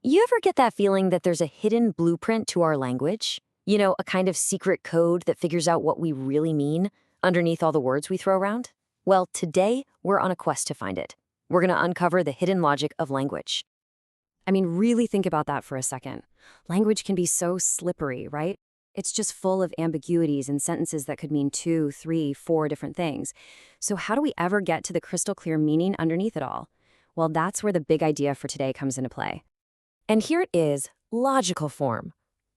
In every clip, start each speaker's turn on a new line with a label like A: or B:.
A: You ever get that feeling that there's a hidden blueprint to our language? A kind of secret code that figures out what we really mean underneath all the words we throw around? Well, today we're on a quest to find it. We're going to uncover the hidden logic of language.
B: I mean, really think about that for a second. Language can be so slippery, right? It's just full of ambiguities and sentences that could mean two, three, four different things. So how do we ever get to the crystal clear meaning underneath it all? Well, that's where the big idea for today comes into play.
A: And here it is, logical form.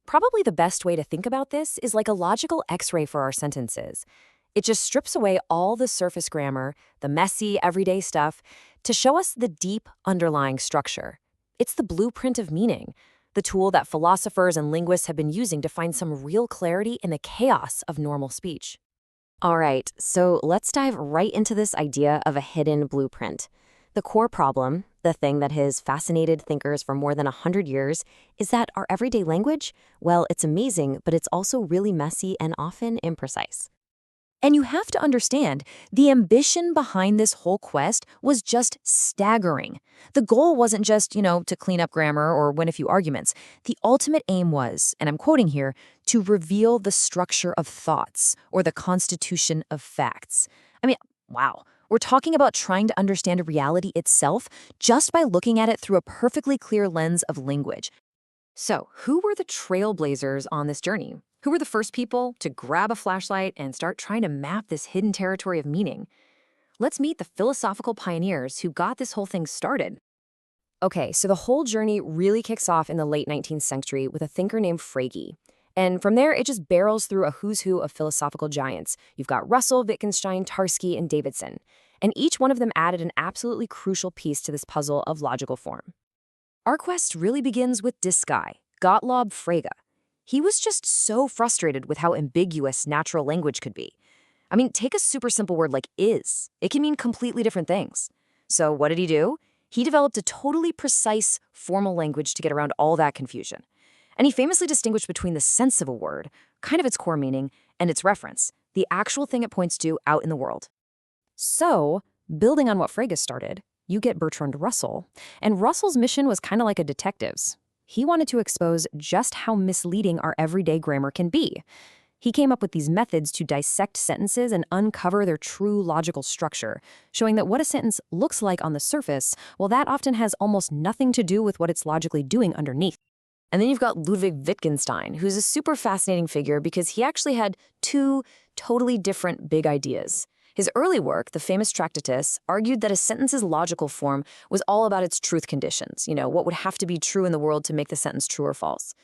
A: Probably the best way to think about this is like a logical x-ray for our sentences. It just strips away all the surface grammar, the messy, everyday stuff, to show us the deep underlying structure. It's the blueprint of meaning, the tool that philosophers and linguists have been using to find some real clarity in the chaos of normal speech.
B: All right, so let's dive right into this idea of a hidden blueprint. The core problem, the thing that has fascinated thinkers for more than 100 years, is that our everyday language, well, it's amazing, but it's also really messy and often imprecise.
A: And you have to understand, the ambition behind this whole quest was just staggering. The goal wasn't just, to clean up grammar or win a few arguments. The ultimate aim was, and I'm quoting here, to reveal the structure of thoughts or the constitution of facts. I mean, wow. We're talking about trying to understand reality itself just by looking at it through a perfectly clear lens of language. So, who were the trailblazers on this journey? Who were the first people to grab a flashlight and start trying to map this hidden territory of meaning? Let's meet the philosophical pioneers who got this whole thing started.
B: Okay, so the whole journey really kicks off in the late 19th century with a thinker named Frege. And from there, it just barrels through a who's who of philosophical giants. You've got Russell, Wittgenstein, Tarski, and Davidson. And each one of them added an absolutely crucial piece to this puzzle of logical form. Our quest really begins with this guy, Gottlob Frege. He was just so frustrated with how ambiguous natural language could be. I mean, take a super simple word like is. It can mean completely different things. So what did he do? He developed a totally precise formal language to get around all that confusion. And he famously distinguished between the sense of a word, kind of its core meaning, and its reference, the actual thing it points to out in the world. So, building on what Frege started, you get Bertrand Russell. And Russell's mission was kind of like a detective's. He wanted to expose just how misleading our everyday grammar can be. He came up with these methods to dissect sentences and uncover their true logical structure, showing that what a sentence looks like on the surface, well, that often has almost nothing to do with what it's logically doing underneath. And then you've got Ludwig Wittgenstein, who's a super fascinating figure because he actually had two totally different big ideas. His early work, the famous Tractatus, argued that a sentence's logical form was all about its truth conditions, what would have to be true in the world to make the sentence true or false.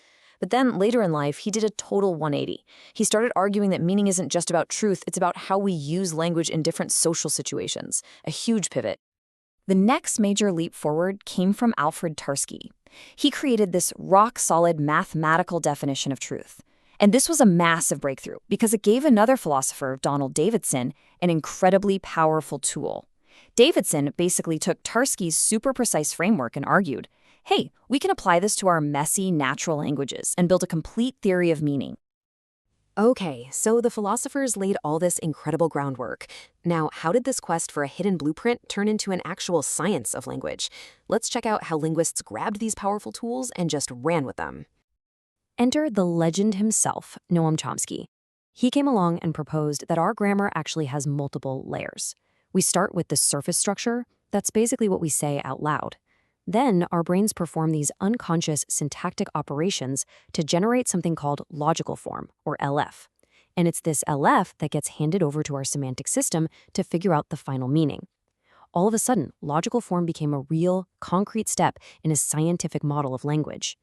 B: But then later in life, he did a total 180. He started arguing that meaning isn't just about truth, it's about how we use language in different social situations, a huge pivot. The next major leap forward came from Alfred Tarski. He created this rock-solid mathematical definition of truth. And this was a massive breakthrough because it gave another philosopher, Donald Davidson, an incredibly powerful tool. Davidson basically took Tarski's super precise framework and argued, hey, we can apply this to our messy natural languages and build a complete theory of meaning. Okay, so the philosophers laid all this incredible groundwork. Now, how did this quest for a hidden blueprint turn into an actual science of language? Let's check out how linguists grabbed these powerful tools and just ran with them. Enter the legend himself, Noam Chomsky. He came along and proposed that our grammar actually has multiple layers. We start with the surface structure. That's basically what we say out loud. Then our brains perform these unconscious syntactic operations to generate something called logical form, or LF. And it's this LF that gets handed over to our semantic system to figure out the final meaning. All of a sudden, logical form became a real, concrete step in a scientific model of language.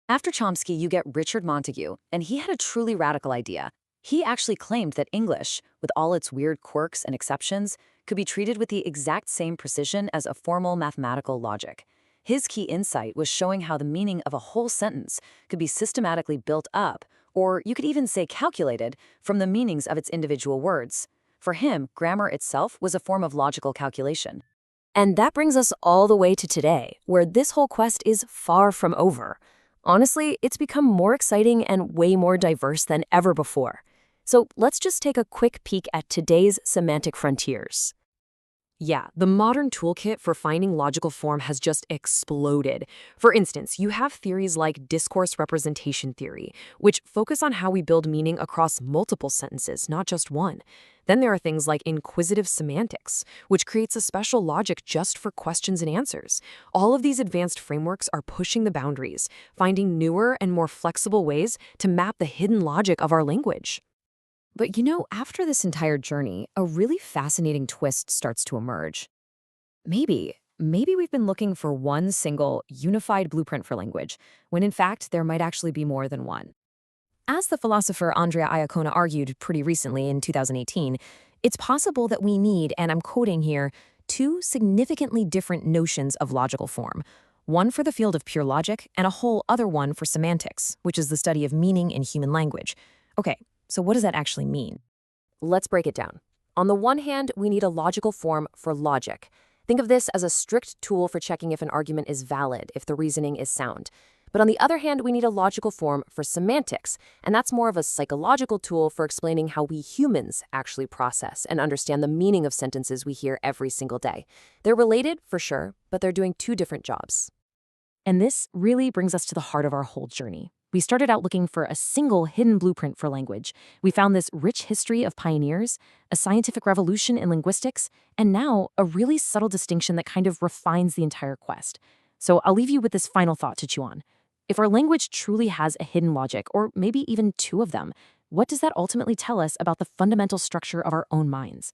A: After Chomsky, you get Richard Montague, and he had a truly radical idea. He actually claimed that English, with all its weird quirks and exceptions, could be treated with the exact same precision as a formal mathematical logic. His key insight was showing how the meaning of a whole sentence could be systematically built up, or you could even say calculated, from the meanings of its individual words. For him, grammar itself was a form of logical calculation. And that brings us all the way to today, where this whole quest is far from over. Honestly, it's become more exciting and way more diverse than ever before. So let's just take a quick peek at today's semantic frontiers.
B: Yeah, the modern toolkit for finding logical form has just exploded. For instance, you have theories like discourse representation theory, which focus on how we build meaning across multiple sentences, not just one. Then there are things like inquisitive semantics, which creates a special logic just for questions and answers. All of these advanced frameworks are pushing the boundaries, finding newer and more flexible ways to map the hidden logic of our language.
A: But after this entire journey, a really fascinating twist starts to emerge. Maybe we've been looking for one single, unified blueprint for language, when in fact there might actually be more than one. As the philosopher Andrea Iacona argued pretty recently in 2018, it's possible that we need, and I'm quoting here, two significantly different notions of logical form. One for the field of pure logic, and a whole other one for semantics, which is the study of meaning in human language. Okay, so what does that actually mean?
B: Let's break it down. On the one hand, we need a logical form for logic. Think of this as a strict tool for checking if an argument is valid, if the reasoning is sound. But on the other hand, we need a logical form for semantics, and that's more of a psychological tool for explaining how we humans actually process and understand the meaning of sentences we hear every single day. They're related, for sure, but they're doing two different jobs.
A: And this really brings us to the heart of our whole journey. We started out looking for a single hidden blueprint for language. We found this rich history of pioneers, a scientific revolution in linguistics, and now a really subtle distinction that kind of refines the entire quest. So I'll leave you with this final thought to chew on. If our language truly has a hidden logic, or maybe even two of them, what does that ultimately tell us about the fundamental structure of our own minds?